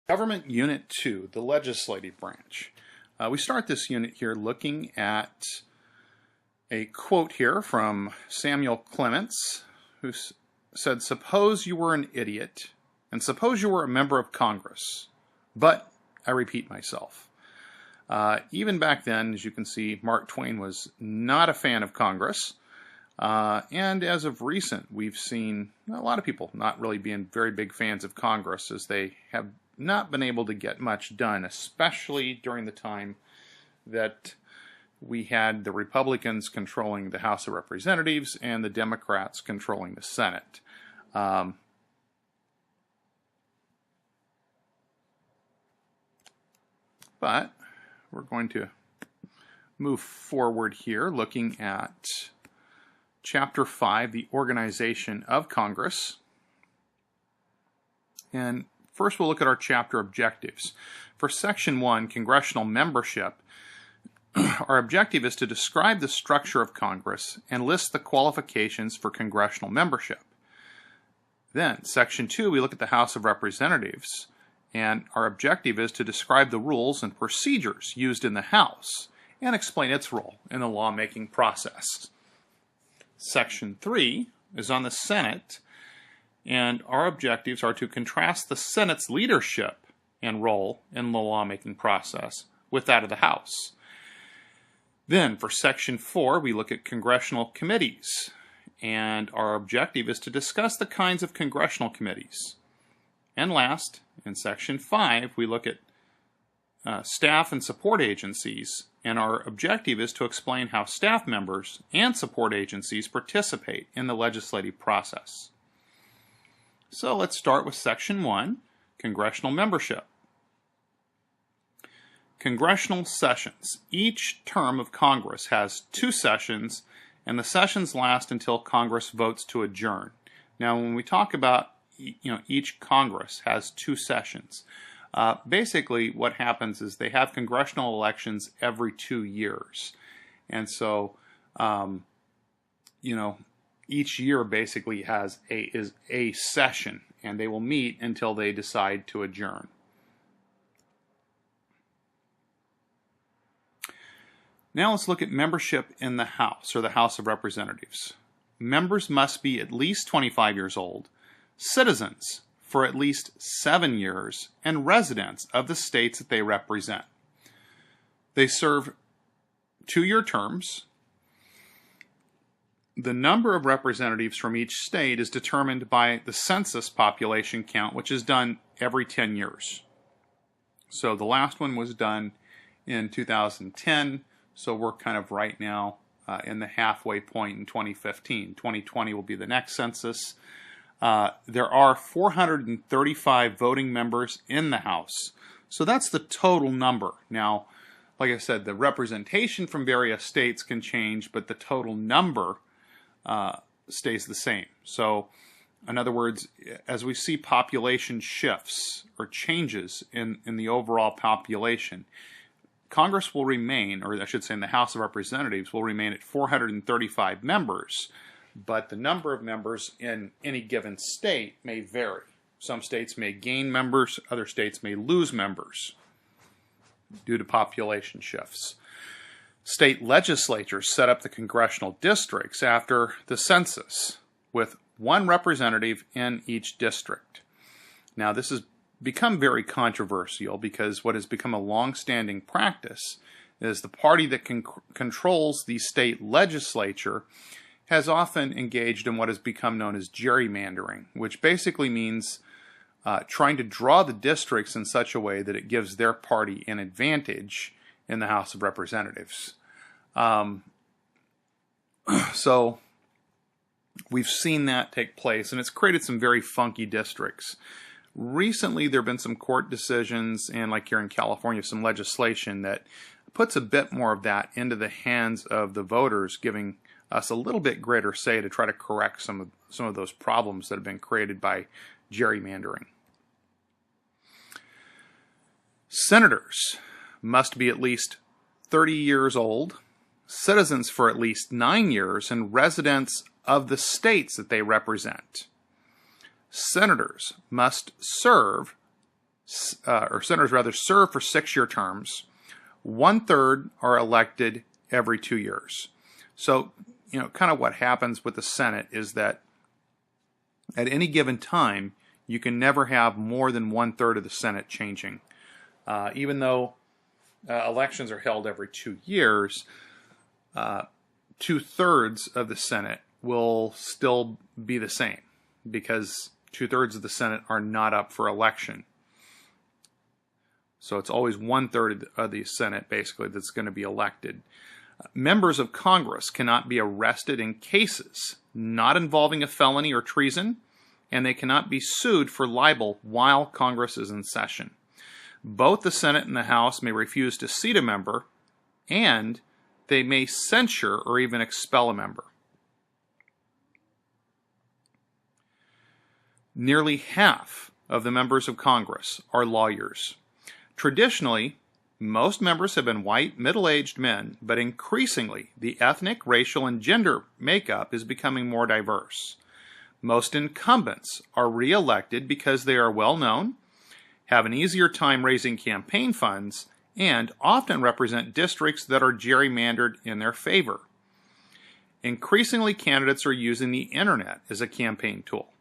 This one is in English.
Government Unit 2, the legislative branch. We start this unit here looking at a quote here from Samuel Clements, who said, "Suppose you were an idiot, and suppose you were a member of Congress, but," I repeat myself. Even back then, as you can see, Mark Twain was not a fan of Congress. And as of recent, we've seen a lot of people not really being very big fans of Congress, as they have not been able to get much done, especially during the time that we had the Republicans controlling the House of Representatives and the Democrats controlling the Senate. But we're going to move forward here looking at Chapter 5, the Organization of Congress. And first we'll look at our chapter objectives. For Section 1, Congressional Membership, our objective is to describe the structure of Congress and list the qualifications for congressional membership. Then, Section 2, we look at the House of Representatives, and our objective is to describe the rules and procedures used in the House and explain its role in the lawmaking process. Section 3 is on the Senate, and our objectives are to contrast the Senate's leadership and role in the lawmaking process with that of the House. Then, for Section 4, we look at congressional committees, and our objective is to discuss the kinds of congressional committees. And last, in Section 5, we look at staff and support agencies, and our objective is to explain how staff members and support agencies participate in the legislative process. So let's start with Section 1, Congressional Membership. Congressional sessions. Each term of Congress has 2 sessions, and the sessions last until Congress votes to adjourn. Now, when we talk about each Congress has 2 sessions, basically what happens is they have congressional elections every 2 years. And so, each year basically is a session, and they will meet until they decide to adjourn. Now let's look at membership in the House, or the House of Representatives. Members must be at least 25 years old, citizens for at least 7 years, and residents of the states that they represent. They serve 2-year terms. The number of representatives from each state is determined by the census population count, which is done every 10 years. So the last one was done in 2010, so we're kind of right now in the halfway point in 2015. 2020 will be the next census. There are 435 voting members in the House. So that's the total number. Now, like I said, the representation from various states can change, but the total number stays the same. So, in other words, as we see population shifts or changes in the overall population, Congress will remain, or I should say in the House of Representatives, will remain at 435 members. But the number of members in any given state may vary. Some states may gain members, other states may lose members due to population shifts. State legislatures set up the congressional districts after the census, with 1 representative in each district. Now, this has become very controversial because what has become a long-standing practice is the party that controls the state legislature has often engaged in what has become known as gerrymandering, which basically means trying to draw the districts in such a way that it gives their party an advantage in the House of Representatives. So we've seen that take place, and it's created some very funky districts. Recently, there have been some court decisions, and like here in California, some legislation that puts a bit more of that into the hands of the voters, giving us a little bit greater say to try to correct some of those problems that have been created by gerrymandering. Senators must be at least 30 years old, citizens for at least 9 years, and residents of the states that they represent. Senators must serve serve for 6-year terms. 1/3 are elected every 2 years. So, kind of what happens with the Senate is that at any given time, you can never have more than 1/3 of the Senate changing. Even though elections are held every 2 years, 2/3 of the Senate will still be the same because 2/3 of the Senate are not up for election. So it's always 1/3 of the Senate, basically, that's going to be elected. Members of Congress cannot be arrested in cases not involving a felony or treason, and they cannot be sued for libel while Congress is in session. Both the Senate and the House may refuse to seat a member, and they may censure or even expel a member. Nearly half of the members of Congress are lawyers. Traditionally, most members have been white, middle-aged men, but increasingly, the ethnic, racial, and gender makeup is becoming more diverse. Most incumbents are re-elected because they are well-known, have an easier time raising campaign funds, and often represent districts that are gerrymandered in their favor. Increasingly, candidates are using the internet as a campaign tool.